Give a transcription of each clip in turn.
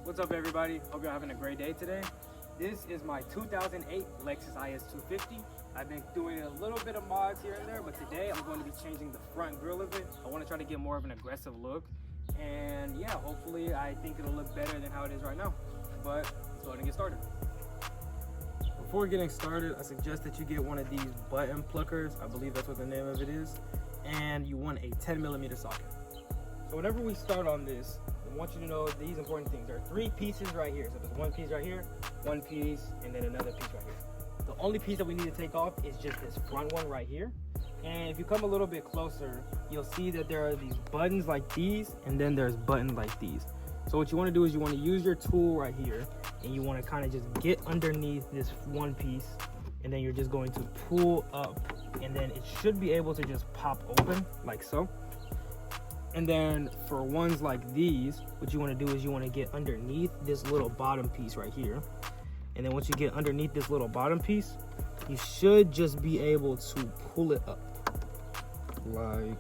What's up, everybody? Hope you're having a great day today. This is my 2008 Lexus IS250. I've been doing a little bit of mods here and there, but today I'm going to be changing the front grille of it. I want to try to get more of an aggressive look, and yeah, hopefully I think it'll look better than how it is right now. But let's go ahead and get started. Before getting started, I suggest that you get one of these button pluckers. I believe that's what the name of it is, and you want a 10mm socket. So whenever we start on this, I want you to know these important things. There are 3 pieces right here. So there's one piece right here, one piece, and then another piece right here. The only piece that we need to take off is just this front one right here. And if you come a little bit closer, you'll see that there are these buttons like these, and then there's buttons like these. So what you want to do is you want to use your tool right here, and you want to kind of just get underneath this one piece, and then you're just going to pull up, and then it should be able to just pop open like so. And then for ones like these, what you want to do is you want to get underneath this little bottom piece right here. And then once you get underneath this little bottom piece, you should just be able to pull it up like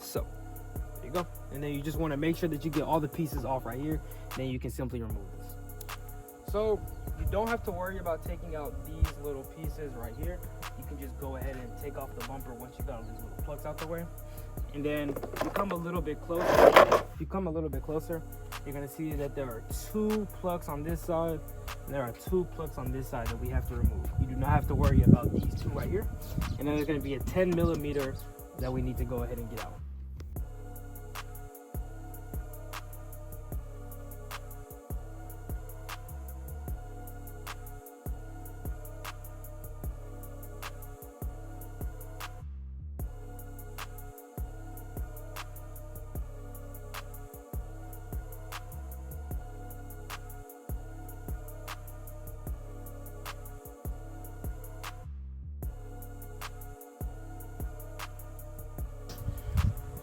so. There you go. And then you just want to make sure that you get all the pieces off right here. And then you can simply remove this. So you don't have to worry about taking out these little pieces right here. You can just go ahead and take off the bumper once you got all these little plugs out the way. And then if you come a little bit closer, you're gonna see that there are 2 plugs on this side, and there are 2 plugs on this side that we have to remove. You do not have to worry about these 2 right here. And then there's gonna be a 10mm that we need to go ahead and get out.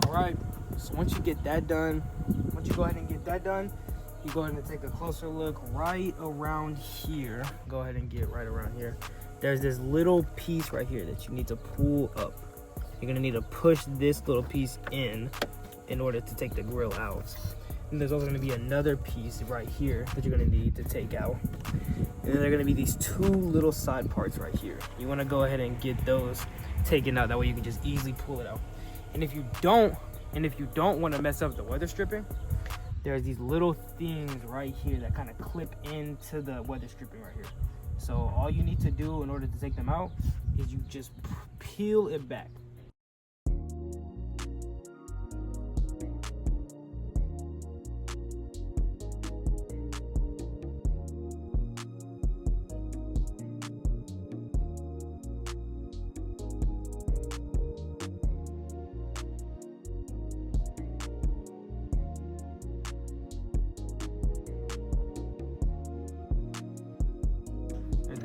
Alright, so once you get that done, you go ahead and take a closer look right around here. Go ahead and get right around here. There's this little piece right here that you need to pull up. You're gonna need to push this little piece in order to take the grill out. And there's also gonna be another piece right here that you're gonna need to take out. And then there are gonna be these 2 little side parts right here. You wanna go ahead and get those taken out. That way you can just easily pull it out. And if you don't want to mess up the weather stripping, there's these little things right here that kind of clip into the weather stripping right here. So all you need to do in order to take them out is you just peel it back.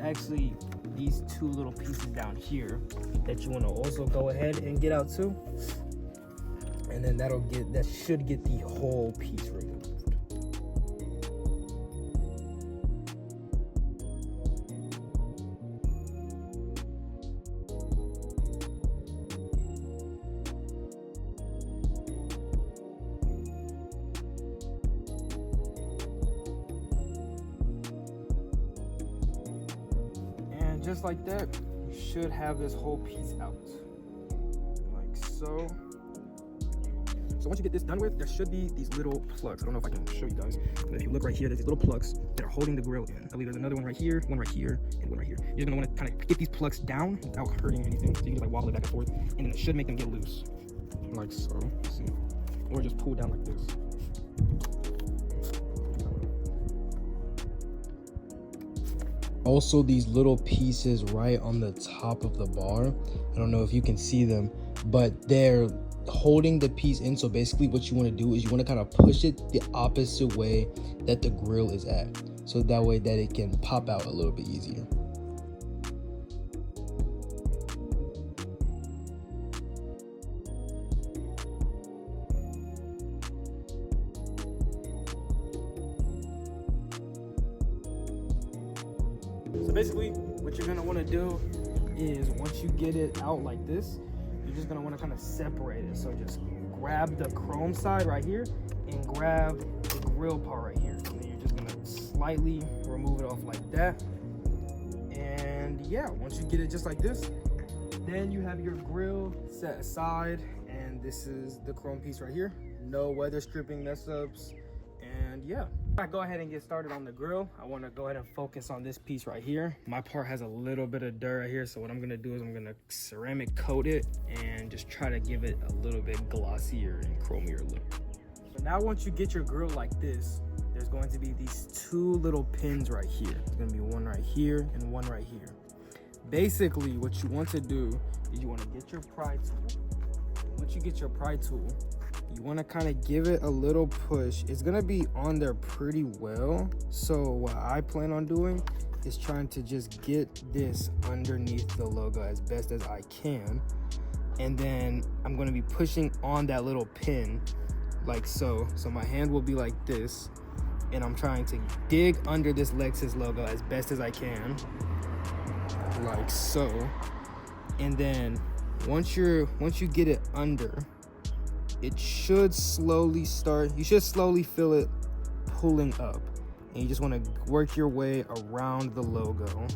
Actually these 2 little pieces down here that you want to also go ahead and get out too, and then that should get the whole piece removed. Just like that, you should have this whole piece out, like so. So once you get this done with, there should be these little plugs. I don't know if I can show you guys, but if you look right here, there's these little plugs that are holding the grill in. I believe there's another one right here, and one right here. You're just gonna want to kind of get these plugs down without hurting anything. So you can just like wobble it back and forth, and then it should make them get loose, like so. See? Or just pull down like this. Also, these little pieces right on the top of the bar, I don't know if you can see them, but they're holding the piece in. So basically what you want to do is you want to kind of push it the opposite way that the grill is at, so that way that it can pop out a little bit easier. So basically what you're gonna want to do is once you get it out like this, you're just gonna want to kind of separate it. So just grab the chrome side right here and grab the grill part right here. And then you're just gonna slightly remove it off like that. And yeah, once you get it just like this, then you have your grill set aside. And this is the chrome piece right here. No weather stripping mess ups. And yeah, I go ahead and get started on the grill. I want to go ahead and focus on this piece right here. My part has a little bit of dirt right here, so what I'm gonna do is I'm gonna ceramic coat it and just try to give it a little bit glossier and chromier look. So now once you get your grill like this, there's going to be these two little pins right here. There's gonna be one right here and one right here. Basically, what you want to do is you want to get your pry tool. Once you get your pry tool, you want to kind of give it a little push. It's gonna be on there pretty well. So what I plan on doing is trying to just get this underneath the logo as best as I can. And then I'm gonna be pushing on that little pin like so. So my hand will be like this. And I'm trying to dig under this Lexus logo as best as I can. Like so. And then once you get it under, it should slowly start, you should slowly feel it pulling up. And you just want to work your way around the logo.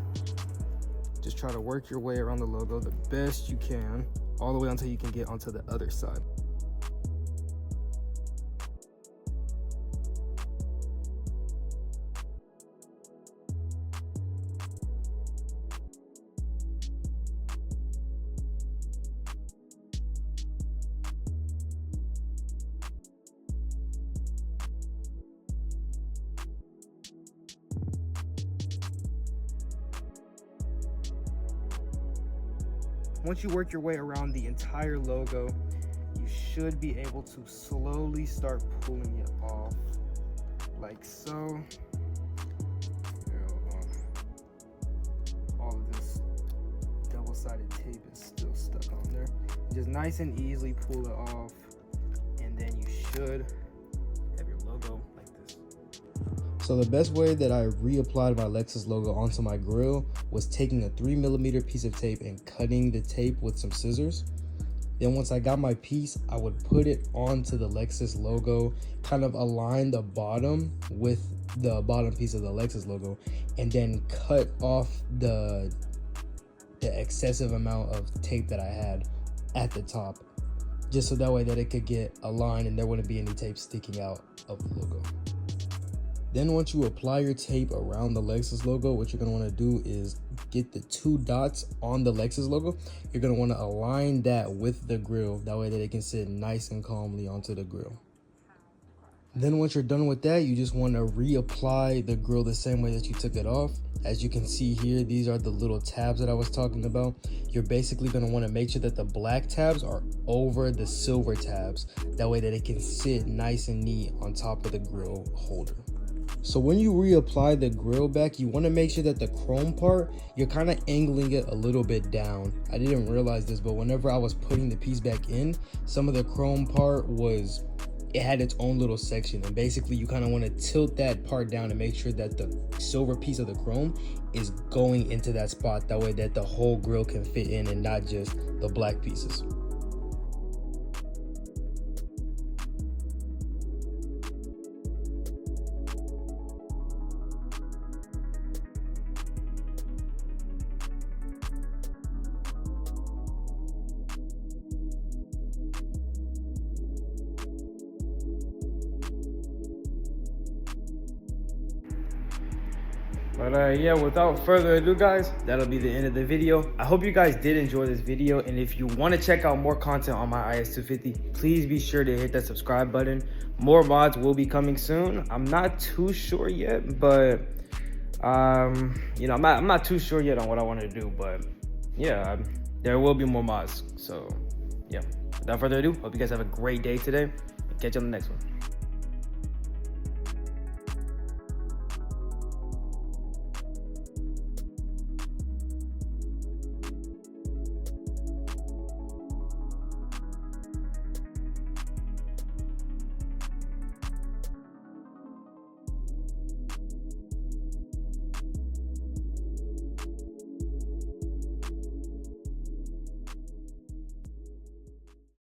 Just try to work your way around the logo the best you can, all the way until you can get onto the other side. Once you work your way around the entire logo, you should be able to slowly start pulling it off, like so. Here, hold on. All of this double-sided tape is still stuck on there. Just nice and easily pull it off, and then you should have your logo like this. So the best way that I reapplied my Lexus logo onto my grill was taking a 3mm piece of tape and cutting the tape with some scissors. Then once I got my piece, I would put it onto the Lexus logo, kind of align the bottom with the bottom piece of the Lexus logo, and then cut off the excessive amount of tape that I had at the top, just so that way that it could get aligned and there wouldn't be any tape sticking out of the logo. Then once you apply your tape around the Lexus logo, what you're gonna wanna do is get the two dots on the Lexus logo. You're gonna wanna align that with the grill. That way that it can sit nice and calmly onto the grill. Then once you're done with that, you just wanna reapply the grill the same way that you took it off. As you can see here, these are the little tabs that I was talking about. You're basically gonna wanna make sure that the black tabs are over the silver tabs. That way that it can sit nice and neat on top of the grill holder. So when you reapply the grill back, you want to make sure that the chrome part, you're kind of angling it a little bit down. I didn't realize this, but whenever I was putting the piece back in, some of the chrome part it had its own little section. And basically you kind of want to tilt that part down and make sure that the silver piece of the chrome is going into that spot. That way that the whole grill can fit in and not just the black pieces. But yeah, without further ado, guys, that'll be the end of the video. I hope you guys did enjoy this video, and if you want to check out more content on my IS250, please be sure to hit that subscribe button. More mods will be coming soon. I'm not too sure yet, but you know, I'm not too sure yet on what I want to do, but yeah, there will be more mods. So yeah, without further ado, hope you guys have a great day today, and catch you on the next one.